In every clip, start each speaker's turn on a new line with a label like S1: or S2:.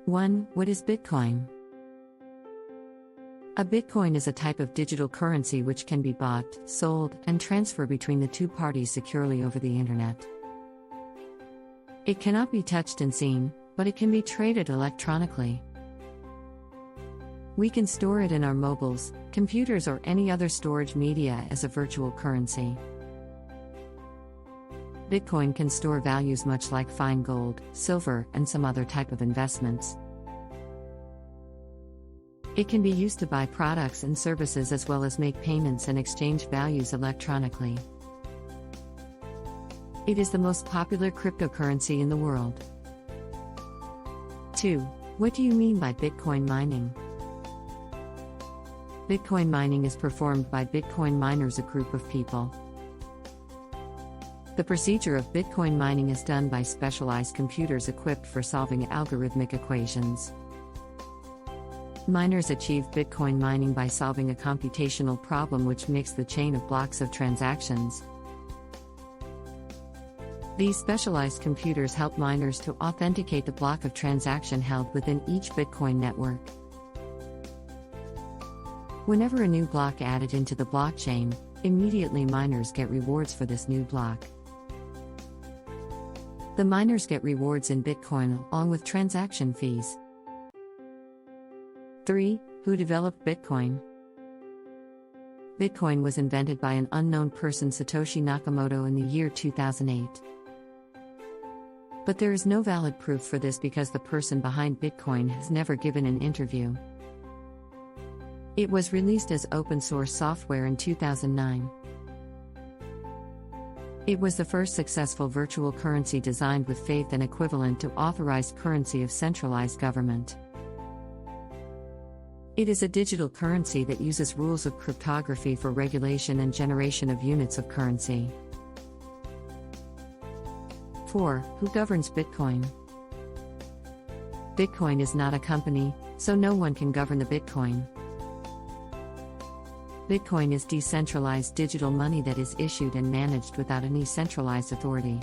S1: 1. What is Bitcoin? A Bitcoin is a type of digital currency which can be bought, sold, and transferred between the two parties securely over the internet. It cannot be touched and seen, but it can be traded electronically. We can store it in our mobiles, computers, or any other storage media as a virtual currency. Bitcoin can store values much like fine gold, silver, and some other type of investments. It can be used to buy products and services as well as make payments and exchange values electronically. It is the most popular cryptocurrency in the world. 2. What do you mean by Bitcoin mining? Bitcoin mining is performed by Bitcoin miners, a group of people. The procedure of Bitcoin mining is done by specialized computers equipped for solving algorithmic equations. Miners achieve Bitcoin mining by solving a computational problem which makes the chain of blocks of transactions. These specialized computers help miners to authenticate the block of transaction held within each Bitcoin network. Whenever a new block added into the blockchain, immediately miners get rewards for this new block. The miners get rewards in Bitcoin along with transaction fees. 3. Who developed Bitcoin? Bitcoin was invented by an unknown person, Satoshi Nakamoto, in the year 2008. But there is no valid proof for this because the person behind Bitcoin has never given an interview. It was released as open source software in 2009. It was the first successful virtual currency designed with faith and equivalent to authorized currency of centralized government. It is a digital currency that uses rules of cryptography for regulation and generation of units of currency. 4. Who governs Bitcoin? Bitcoin is not a company, so no one can govern the Bitcoin. Bitcoin is decentralized digital money that is issued and managed without any centralized authority.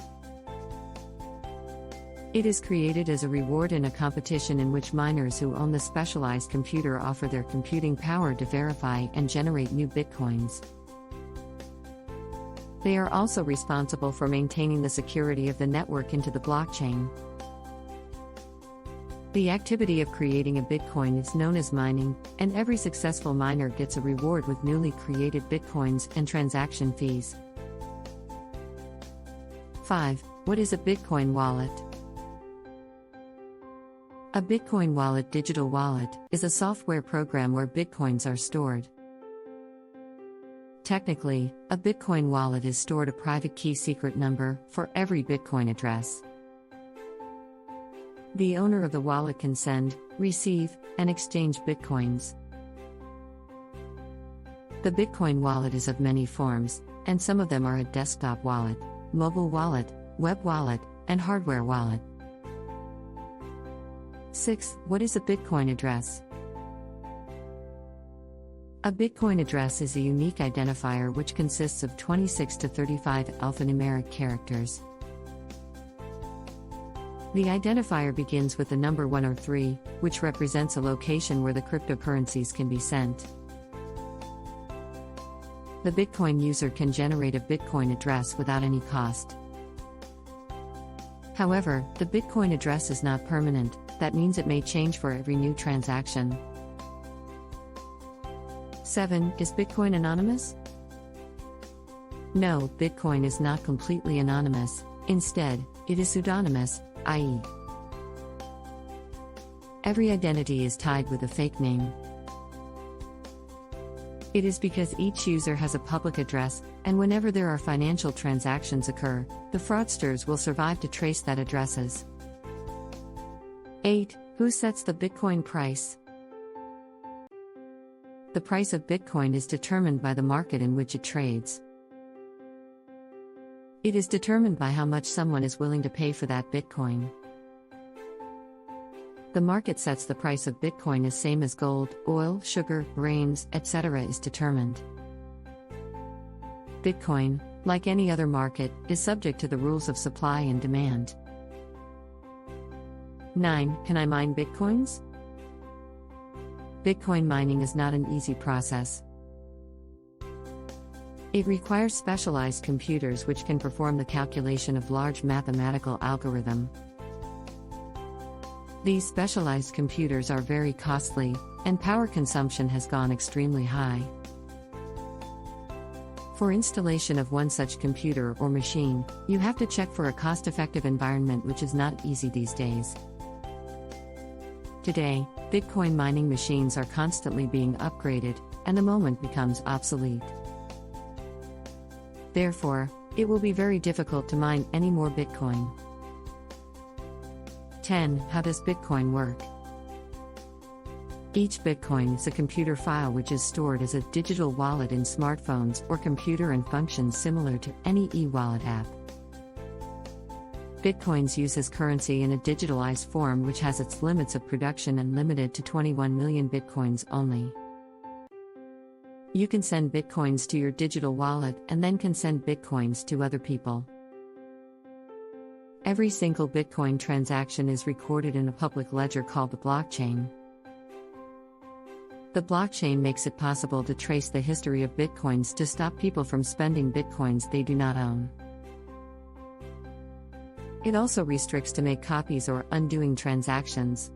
S1: It is created as a reward in a competition in which miners who own the specialized computer offer their computing power to verify and generate new Bitcoins. They are also responsible for maintaining the security of the network into the blockchain. The activity of creating a Bitcoin is known as mining, and every successful miner gets a reward with newly created Bitcoins and transaction fees. 5. What is a Bitcoin wallet? A Bitcoin wallet, digital wallet, is a software program where Bitcoins are stored. Technically, a Bitcoin wallet is stored a private key secret number for every Bitcoin address. The owner of the wallet can send, receive, and exchange Bitcoins. The Bitcoin wallet is of many forms, and some of them are a desktop wallet, mobile wallet, web wallet, and hardware wallet. 6. What is a Bitcoin address? A Bitcoin address is a unique identifier which consists of 26 to 35 alphanumeric characters. The identifier begins with the number 1 or 3, which represents a location where the cryptocurrencies can be sent. The Bitcoin user can generate a Bitcoin address without any cost. However, the Bitcoin address is not permanent. That means it may change for every new transaction. 7. Is Bitcoin anonymous? No, Bitcoin is not completely anonymous. Instead, it is pseudonymous, i.e., every identity is tied with a fake name. It is because each user has a public address, and whenever there are financial transactions occur, the fraudsters will survive to trace that addresses. 8. Who sets the Bitcoin price? The price of Bitcoin is determined by the market in which it trades. It is determined by how much someone is willing to pay for that Bitcoin. The market sets the price of Bitcoin as same as gold, oil, sugar, grains, etc. is determined. Bitcoin, like any other market, is subject to the rules of supply and demand. 9. Can I mine bitcoins? Bitcoin mining is not an easy process. It requires specialized computers which can perform the calculation of large mathematical algorithm. These specialized computers are very costly, and power consumption has gone extremely high. For installation of one such computer or machine, you have to check for a cost-effective environment, which is not easy these days. Today, Bitcoin mining machines are constantly being upgraded, and the moment becomes obsolete. Therefore, it will be very difficult to mine any more Bitcoin. 10. How does Bitcoin work? Each Bitcoin is a computer file which is stored as a digital wallet in smartphones or computer and functions similar to any e-wallet app. Bitcoins uses currency in a digitalized form which has its limits of production and limited to 21 million Bitcoins only. You can send Bitcoins to your digital wallet and then can send Bitcoins to other people. Every single Bitcoin transaction is recorded in a public ledger called the blockchain. The blockchain makes it possible to trace the history of Bitcoins to stop people from spending Bitcoins they do not own. It also restricts to make copies or undoing transactions.